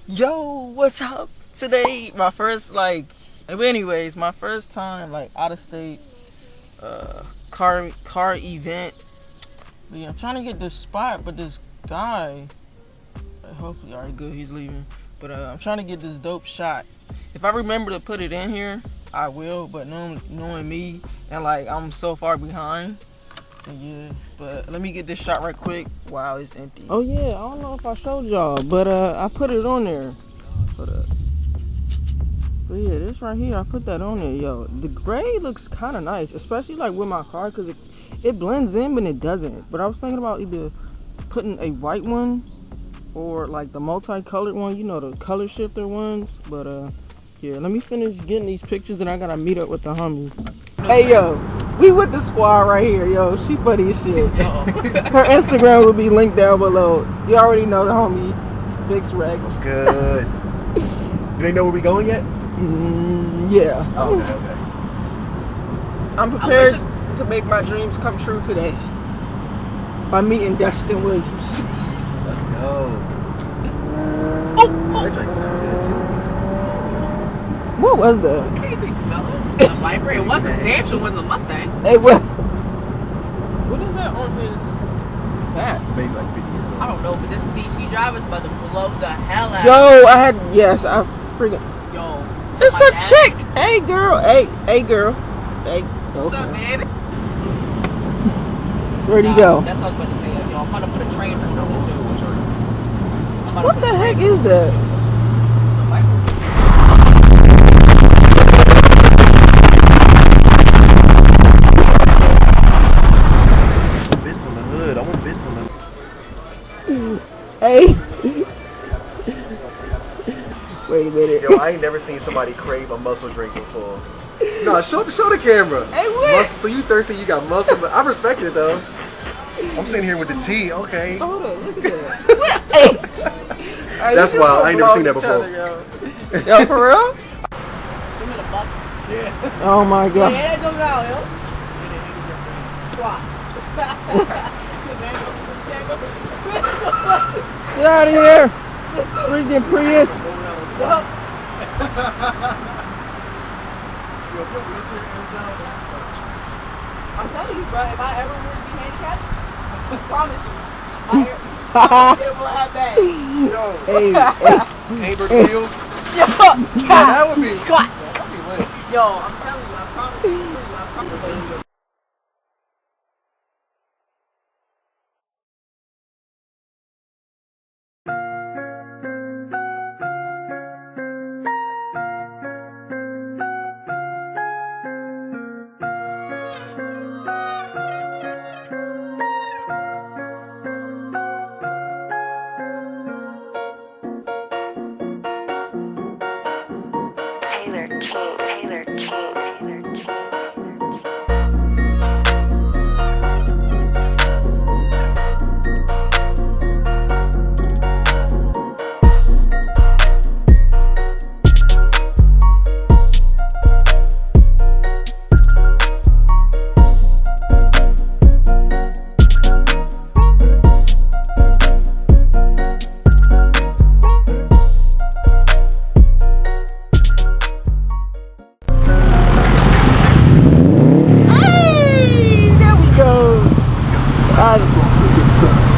Yo, what's up? Today, my first my first time out of state car event. But yeah, I'm trying to get this spot, but this guy, hopefully, alright, good, he's leaving. But I'm trying to get this dope shot. If I remember to put it in here, I will. But knowing me and I'm so far behind. Yeah, but let me get this shot right quick. Wow, it's empty. Oh yeah, I don't know if I showed y'all, but I put it on there. But yeah, this right here, I put that on there, yo. The gray looks kind of nice, especially with my car, cause it blends in, but it doesn't. But I was thinking about either putting a white one or the multicolored one, you know, the color shifter ones. But yeah, let me finish getting these pictures, and I gotta meet up with the homie. Hey yo. We with the squad right here, yo. She funny as shit. Her Instagram will be linked down below. You already know the homie, Big Rex. What's good? Do they know where we going yet? Yeah. Oh, okay. I'm prepared to make my dreams come true today by meeting Destin Williams. Let's go. That drink sounds good too. What was that? Okay, big fella. The Viper. It wasn't damn sure wasn't a Mustang. Hey, what is that on his back? Maybe 50 years old. I don't know, but this DC driver's about to blow the hell out. Yo, I freaking. Yo. It's a chick. Hey, girl. Hey, girl. Hey. What's up, baby? Where'd he go? That's what I was about to say. Yo, I'm about to put a train or something. What the heck is that? It's a Viper. I want bits on the Hey. Wait a minute. Yo, I ain't never seen somebody crave a muscle drink before. No, show the camera. Hey, what? So you thirsty, you got muscle, but I respect it though. I'm sitting here with the tea, okay. Hold on, look at that. Hey. That's wild, I ain't never seen that before. Yo, for real? Give me the buck. Yeah. Oh my god. Yeah, that jump out, yo. Squat. Get out of here! Freaking Prius! I'm telling you, bro, if I ever were to be handicapped, I promise you, I will have bags. Yo, Hey, Amber Heels. Yo, That would be squat. That'd be lit. Yo, I'm telling you, I promise you, I promise you. Taylor King.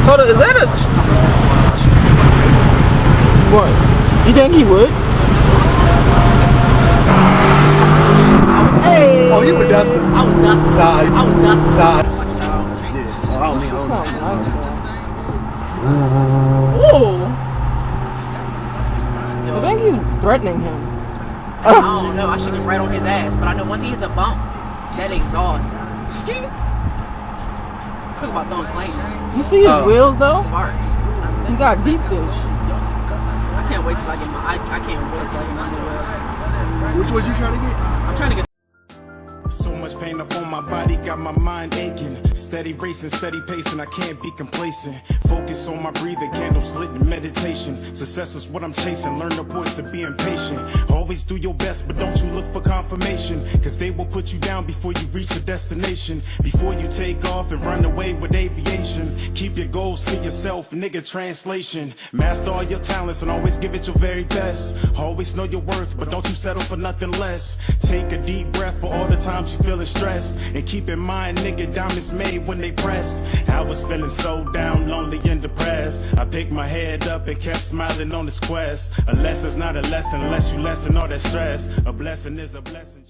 Hold on, is that a... What? You think he would? Hey! Oh, you with Dustin? I was Dustin. Todd. I was Dustin. Todd. Yeah. Oh, I don't She mean sounds nice though. Ooh! I think he's threatening him. I don't know. I should get right on his ass. But I know once he hits a bump, that exhausts. Talk about throwing flames. You see his wheels though? Sparks. He got deep dish. I can't wait till I get my. I can't wait till I get my new wheel. Which was you trying to get? I'm trying to get. So much pain up on my body, got my mind aching. Steady racing, steady pacing, I can't be complacent. Focus on my breathing, candles lit in meditation. Success is what I'm chasing, learn the voice of being patient. Always do your best, but don't you look for confirmation, cause they will put you down before you reach your destination. Before you take off and run away with aviation, keep your goals to yourself, nigga, translation. Master all your talents and always give it your very best. Always know your worth, but don't you settle for nothing less. Take a deep breath for all the times you feeling stressed, and keep in mind, nigga, diamonds made when they pressed. I was feeling so down, lonely and depressed. I picked my head up and kept smiling on this quest. A lesson's not a lesson unless you lessen all that stress. A blessing is a blessing.